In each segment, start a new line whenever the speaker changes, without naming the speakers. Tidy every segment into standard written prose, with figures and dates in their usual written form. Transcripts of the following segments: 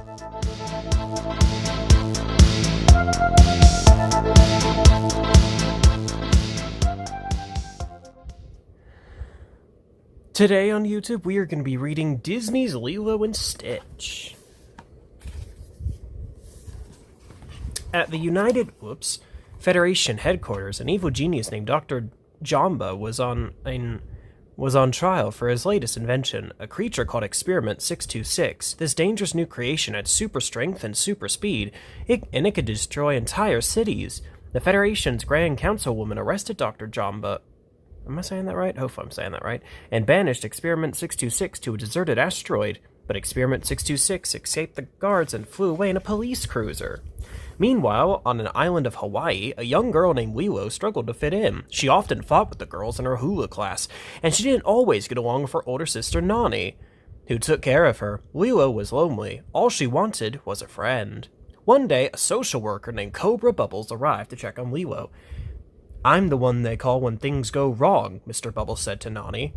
Today on YouTube, we are going to be reading Disney's Lilo and Stitch. At the Federation headquarters, an evil genius named Dr. Jamba was on trial for his latest invention, a creature called Experiment 626. This dangerous new creation had super strength and super speed, and it could destroy entire cities. The Federation's Grand Councilwoman arrested Dr. Jamba. Am I saying that right? Hopefully I'm saying that right. And banished Experiment 626 to a deserted asteroid. But Experiment 626 escaped the guards and flew away in a police cruiser. Meanwhile, on an island of Hawaii, a young girl named Lilo struggled to fit in. She often fought with the girls in her hula class, and she didn't always get along with her older sister Nani, who took care of her. Lilo was lonely. All she wanted was a friend. One day, a social worker named Cobra Bubbles arrived to check on Lilo. "I'm the one they call when things go wrong," Mr. Bubbles said to Nani.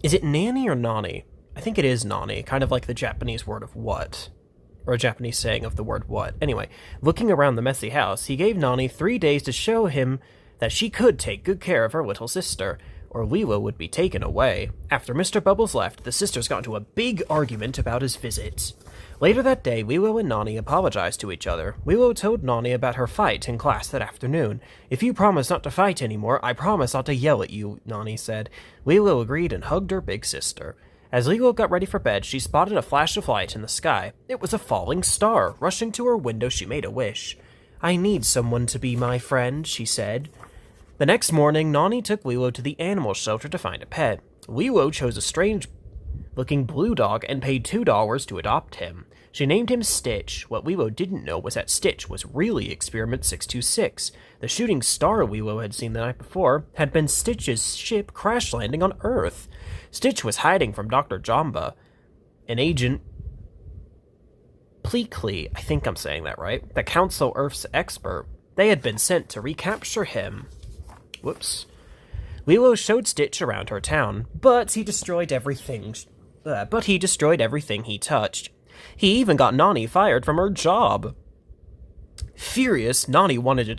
Is it Nanny or Nani? I think it is Nani, kind of like the Japanese word of what. Or a Japanese saying of the word what. Anyway, looking around the messy house, he gave Nani 3 days to show him that she could take good care of her little sister, or Lilo would be taken away. After Mr. Bubbles left, the sisters got into a big argument about his visit. Later that day, Lilo and Nani apologized to each other. Lilo told Nani about her fight in class that afternoon. "If you promise not to fight anymore, I promise not to yell at you," Nani said. Lilo agreed and hugged her big sister. As Lilo got ready for bed, she spotted a flash of light in the sky. It was a falling star. Rushing to her window, she made a wish. "I need someone to be my friend," she said. The next morning, Nani took Lilo to the animal shelter to find a pet. Lilo chose a strange-looking blue dog and paid $2 to adopt him. She named him Stitch. What Lilo didn't know was that Stitch was really Experiment 626. The shooting star Lilo had seen the night before had been Stitch's ship crash-landing on Earth. Stitch was hiding from Dr. Jamba, an agent Pleakley, I think I'm saying that right, the Council Earth's expert. They had been sent to recapture him. Lilo showed Stitch around her town, but he destroyed everything he touched. He even got Nani fired from her job. Furious, Nani wanted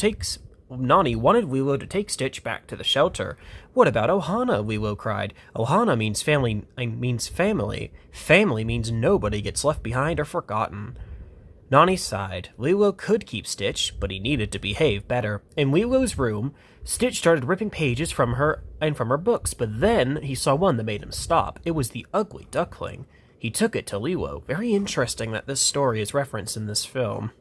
Lilo to take Stitch back to the shelter. "What about Ohana?" Lilo cried. "Ohana means family. Family means nobody gets left behind or forgotten." Nani sighed. Lilo could keep Stitch, but he needed to behave better. In Lilo's room, Stitch started ripping pages from her books, but then he saw one that made him stop. It was the ugly duckling. He took it to Lilo. Very interesting that this story is referenced in this film,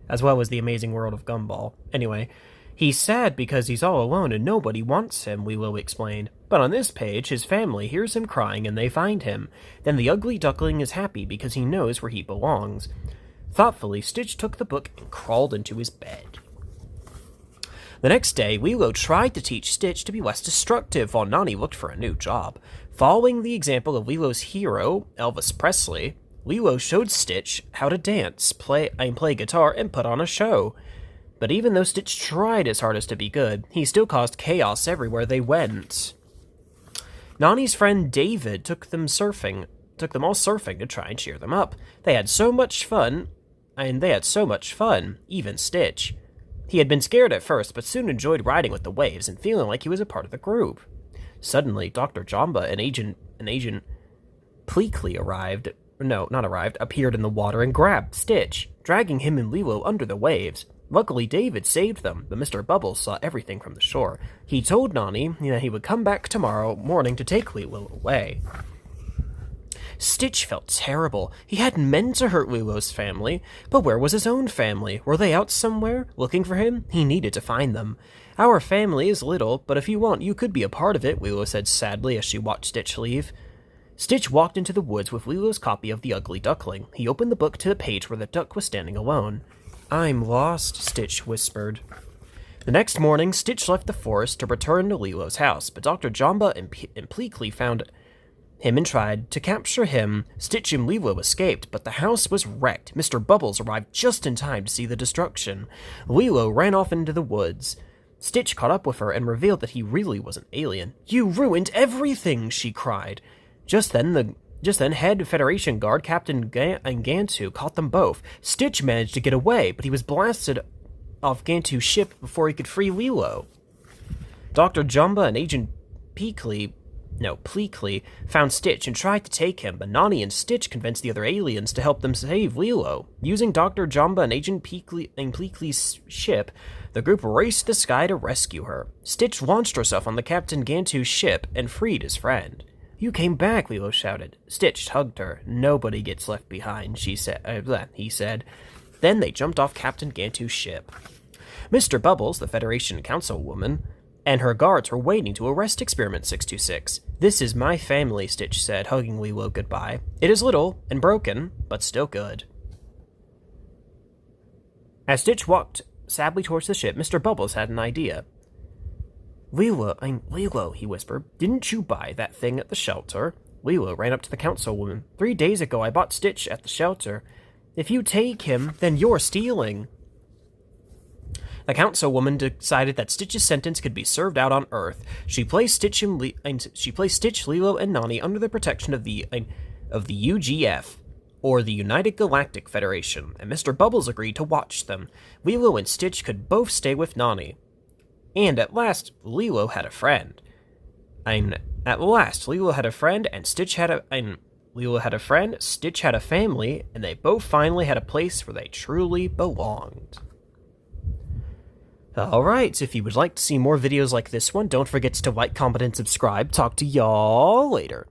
as well as The Amazing World of Gumball. Anyway, he's sad because he's all alone and nobody wants him, Lilo explained. But on this page, his family hears him crying and they find him. Then the ugly duckling is happy because he knows where he belongs. Thoughtfully, Stitch took the book and crawled into his bed. The next day, Lilo tried to teach Stitch to be less destructive while Nani looked for a new job. Following the example of Lilo's hero, Elvis Presley, Lilo showed Stitch how to dance, play guitar, and put on a show. But even though Stitch tried his hardest to be good, he still caused chaos everywhere they went. Nani's friend David took them all surfing to try and cheer them up. They had so much fun, even Stitch. He had been scared at first, but soon enjoyed riding with the waves and feeling like he was a part of the group. Suddenly, Dr. Jamba and Agent Pleakley appeared in the water and grabbed Stitch, dragging him and Lilo under the waves. Luckily, David saved them, but Mr. Bubbles saw everything from the shore. He told Nani that he would come back tomorrow morning to take Lilo away. Stitch felt terrible. He hadn't meant to hurt Lilo's family, but where was his own family? Were they out somewhere, looking for him? He needed to find them. "Our family is little, but if you want, you could be a part of it," Lilo said sadly as she watched Stitch leave. Stitch walked into the woods with Lilo's copy of The Ugly Duckling. He opened the book to the page where the duck was standing alone. "I'm lost," Stitch whispered. The next morning, Stitch left the forest to return to Lilo's house, but Dr. Jamba and Pleakley found him and tried to capture him. Stitch and Lilo escaped, but the house was wrecked. Mr. Bubbles arrived just in time to see the destruction. Lilo ran off into the woods. Stitch caught up with her and revealed that he really was an alien. "You ruined everything!" she cried. Just then, Just then, head Federation guard Captain Gantu caught them both. Stitch managed to get away, but he was blasted off Gantu's ship before he could free Lilo. Dr. Jumba and Agent Pleakley found Stitch and tried to take him, but Nani and Stitch convinced the other aliens to help them save Lilo. Using Dr. Jumba and Agent Pleakley's ship, the group raced the sky to rescue her. Stitch launched herself on the Captain Gantu's ship and freed his friend. "You came back," Lilo shouted. Stitch hugged her. "Nobody gets left behind," he said. Then they jumped off Captain Gantu's ship. Mr. Bubbles, the Federation councilwoman, and her guards were waiting to arrest Experiment 626. "This is my family," Stitch said, hugging Lilo goodbye. "It is little and broken, but still good." As Stitch walked sadly towards the ship, Mr. Bubbles had an idea. Lilo, he whispered. "Didn't you buy that thing at the shelter?" Lilo ran up to the councilwoman. 3 days ago I bought Stitch at the shelter. If you take him, then you're stealing." The councilwoman decided that Stitch's sentence could be served out on Earth. She placed Stitch, Lilo, and Nani under the protection of the UGF, or the United Galactic Federation, and Mr. Bubbles agreed to watch them. Lilo and Stitch could both stay with Nani. And at last, Lilo had a friend. Lilo had a friend, and Stitch had a... Lilo had a friend, Stitch had a family, and they both finally had a place where they truly belonged. Alright, so if you would like to see more videos like this one, don't forget to like, comment, and subscribe. Talk to y'all later.